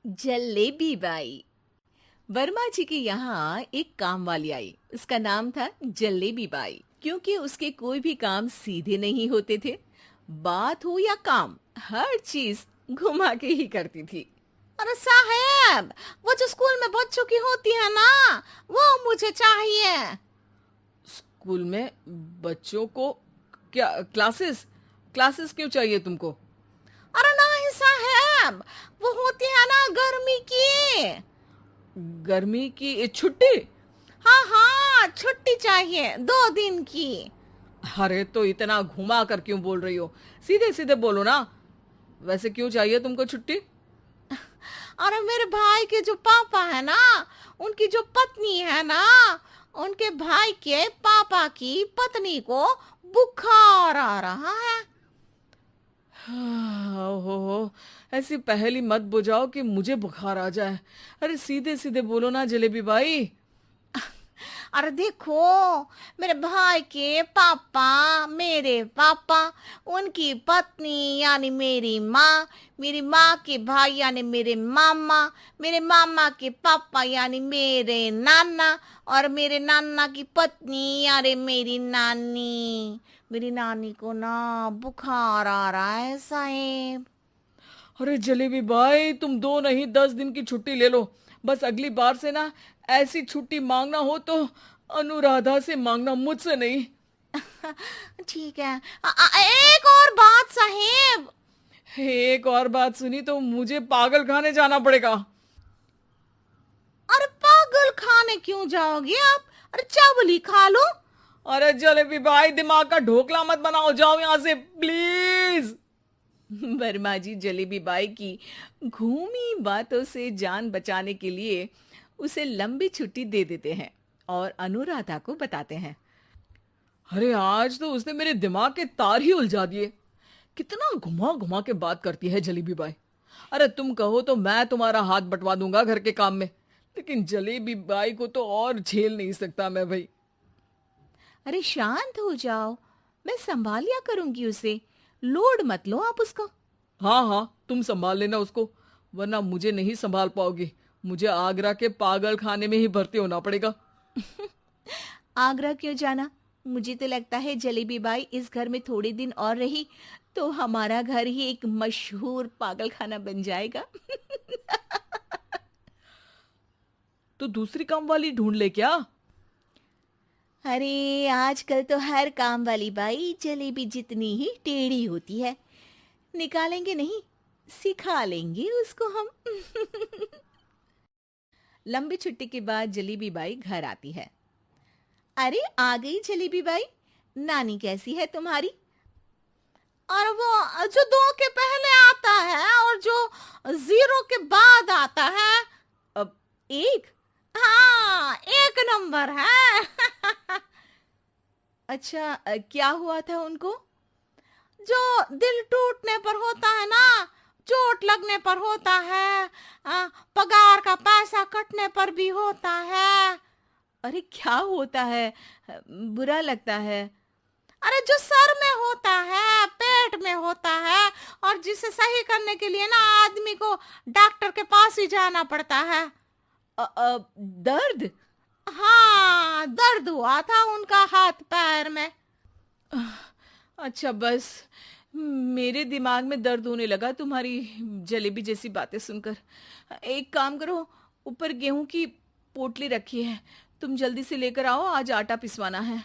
Jalebi by. Verma जी के यहाँ एक काम वाली आई। उसका नाम था जलेबी बाई, क्योंकि उसके कोई भी काम सीधे नहीं होते थे। बात हो या काम, हर चीज घुमा के ही करती थी। अरे साहब, वो जो स्कूल में बच्चों की होती है ना, वो मुझे चाहिए। स्कूल में बच्चों को क्या क्लासेस क्लासेस क्यों चाहिए तुमको? अरे नहीं साहब, वो होती है ना गर्मी की। गर्मी की छुट्टी? हाँ हाँ, छुट्टी चाहिए 2 दिन की। अरे तो इतना घुमा कर क्यों बोल रही हो? सीधे सीधे बोलो ना। वैसे क्यों चाहिए तुमको छुट्टी? अरे मेरे भाई के जो पापा है ना, उनकी जो पत्नी है ना, उनके भाई के पापा की पत्नी को बुखार आ रहा है। ओहो, ऐसी पहेली मत बुझाओ कि मुझे बुखार आ जाए। अरे सीधे सीधे बोलो ना जलेबी बाई। अरे देखो, मेरे भाई के पापा, मेरे पापा, उनकी पत्नी यानी मेरी माँ के भाई यानी मेरे मामा के पापा यानी मेरे नाना, और मेरे नाना की पत्नी यानी मेरी नानी को ना बुखार आ रहा है साहेब। अरे जलेबी भाई, तुम 2 नहीं 10 दिन की छुट्टी ले लो। बस अगली बार से ना ऐसी छुट्टी मांगना हो तो अनुराधा से मांगना, मुझसे नहीं। ठीक है। एक और बात साहेब। एक और बात सुनी तो मुझे पागल खाने जाना पड़ेगा। अरे पागल खाने क्यों जाओगे आप? अरे चावल ही खा लो। अरे जलेबी भाई, दिमाग का ढोकला मत बनाओ, जाओ यहाँ से प्लीज। वर्मा जी जलेबी बाई की घूमी बातों से जान बचाने के लिए उसे लंबी छुट्टी दे देते हैं और अनुराधा को बताते हैं। अरे आज तो उसने मेरे दिमाग के तार ही उलझा दिए। कितना घुमा घुमा के बात करती है जलेबी बाई। अरे तुम कहो तो मैं तुम्हारा हाथ बंटवा दूंगा घर के काम में, लेकिन जलेबी बाई को तो और झेल नहीं सकता मैं भाई। अरे शांत हो जाओ, मैं संभाल लिया करूंगी उसे। लोड मत लो आप उसको। हाँ हाँ, तुम संभाल लेना उसको, वरना मुझे नहीं संभाल पाओगी। मुझे आगरा के पागल खाने में ही भर्ती होना पड़ेगा। आगरा क्यों जाना? मुझे तो लगता है जलेबी बाई इस घर में थोड़े दिन और रही तो हमारा घर ही एक मशहूर पागल खाना बन जाएगा। तो दूसरी काम वाली ढूंढ ले क्या? अरे आजकल तो हर काम वाली बाई जलेबी जितनी ही टेढ़ी होती है। निकालेंगे नहीं, सिखा लेंगे उसको हम। लंबी छुट्टी के बाद जलेबी बाई घर आती है। अरे आ गई जलेबी बाई, नानी कैसी है तुम्हारी? और वो जो 2 के पहले आता है और जो 0 के बाद आता है। अब एक, हाँ 1 नंबर है। अच्छा, क्या हुआ था उनको? जो दिल टूटने पर होता है ना, चोट लगने पर होता है, पगार का पैसा कटने पर भी होता है। अरे क्या होता है? बुरा लगता है। अरे जो सर में होता है, पेट में होता है, और जिसे सही करने के लिए ना आदमी को डॉक्टर के पास ही जाना पड़ता है। दर्द? हाँ, दर्द हुआ था उनका हाथ पैर में। अच्छा बस, मेरे दिमाग में दर्द होने लगा तुम्हारी जलेबी जैसी बातें सुनकर। एक काम करो, ऊपर गेहूं की पोटली रखी है, तुम जल्दी से लेकर आओ, आज आटा पिसवाना है।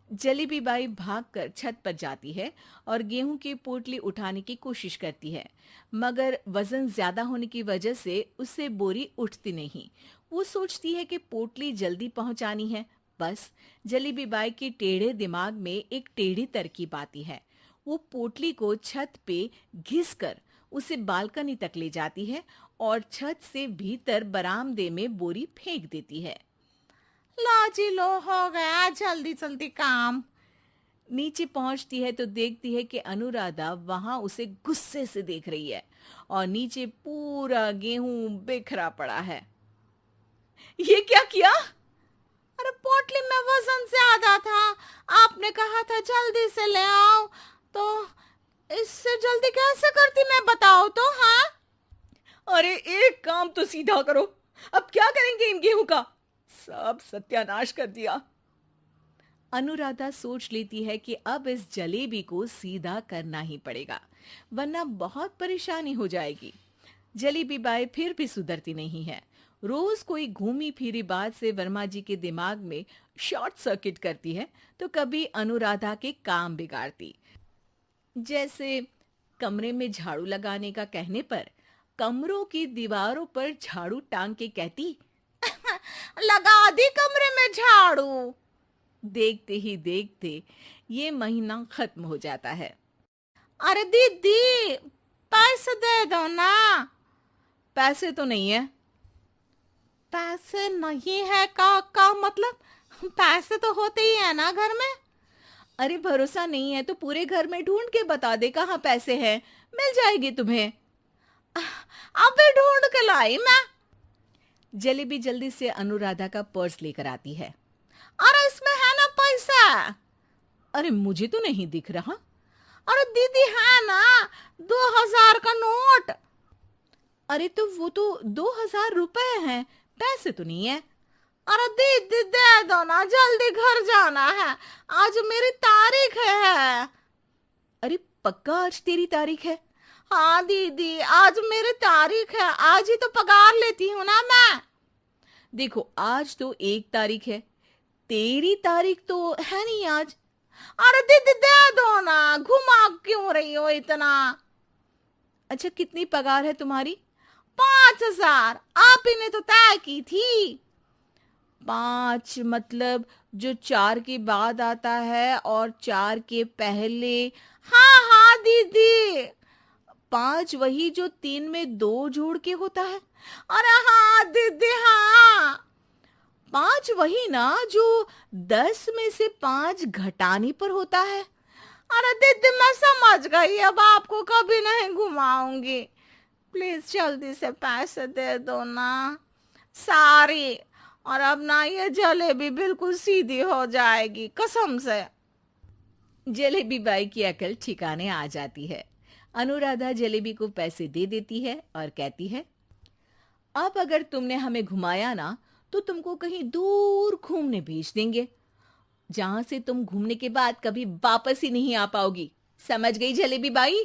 जलेबी बाई भागकर छत पर जाती है और गेहूं की पोटली उठाने की कोशिश करती है, मगर वजन ज्यादा होने की वजह से उससे बोरी उठती नहीं। वो सोचती है कि पोटली जल्दी पहुंचानी है। बस जलेबी बाई के टेढ़े दिमाग में एक टेढ़ी तरकीब आती है। वो पोटली को छत पे घिस कर उसे बालकनी तक ले जाती है और छत से भीतर बरामदे में बोरी फेंक देती है। लो जी लो, हो गया जल्दी जल्दी काम। नीचे पहुंचती है तो देखती है कि अनुराधा वहां उसे गुस्से से देख रही है और नीचे पूरा गेहूं बिखरा पड़ा है। ये क्या किया? अरे पोटली में वजन ज्यादा था, आपने कहा था जल्दी से ले आओ, तो इससे जल्दी कैसे करती मैं बताओ तो। हाँ अरे तो सीधा करो। अब क्या करेंगे इन गेहूं का? सब सत्यानाश कर दिया। अनुराधा सोच लेती है कि अब इस जलेबी को सीधा करना ही पड़ेगा, वरना बहुत परेशानी हो जाएगी। जलेबी बाई फिर भी सुधरती नहीं है। रोज कोई घूमी फिरी बात से वर्मा जी के दिमाग में शॉर्ट सर्किट करती है, तो कभी अनुराधा के काम बिगाड़ती। जैसे कमरे में झाड़ू लगाने का कहने पर कमरों की दीवारों पर झाड़ू टांग के कहती, लगा दी कमरे में झाड़ू। देखते ही देखते ये महीना खत्म हो जाता है। अरे दीदी, पैसे दे दो ना। पैसे तो नहीं है। पैसे नहीं है का मतलब? पैसे तो होते ही है ना घर में। अरे भरोसा नहीं है तो पूरे घर में ढूंढ के बता दे कहाँ पैसे हैं, मिल जाएगी तुम्हें। अबे ढूंढ के लाई मैं। जलेबी जल्दी से अनुराधा का पर्स लेकर आती है। अरे इसमें है ना पैसा। अरे मुझे तो नहीं दिख रहा। अरे दीदी है ना, 2000 का नोट। अरे तो वो तो 2000 रुपए हैं, पैसे तो नहीं है। अरे दीदी दे दो ना, जल्दी घर जाना है, आज मेरी तारीख है। अरे पक्का आज तेरी तारीख है? हाँ दीदी, आज मेरी तारीख है, आज ही तो पगार लेती हूँ ना मैं। देखो आज तो 1 तारीख है, तेरी तारीख तो है नहीं आज। अरे दीदी दे दो ना, घुमा क्यों रही हो इतना? अच्छा कितनी पगार है तुम्हारी? 5000, आप ही ने तो तय की थी। 5 मतलब जो 4 के बाद आता है और 4 के पहले। हाँ हाँ दीदी। 5 वही जो 3 में 2 जोड़ के होता है। अरे हाँ दीदी हाँ। 5 वही ना जो 10 में से 5 घटाने पर होता है। अरे दीदी मैं समझ गई, अब आपको कभी नहीं घुमाऊंगी। प्लीज जल्दी से पैसे दे दो ना, सारी। और अब ना ये जलेबी बिल्कुल सीधी हो जाएगी, कसम से। जलेबी बाई की अकल ठिकाने आ जाती है। अनुराधा जलेबी को पैसे दे देती है और कहती है, अब अगर तुमने हमें घुमाया ना तो तुमको कहीं दूर घूमने भेज देंगे, जहां से तुम घूमने के बाद कभी वापस ही नहीं आ पाओगी। समझ गई जलेबी बाई?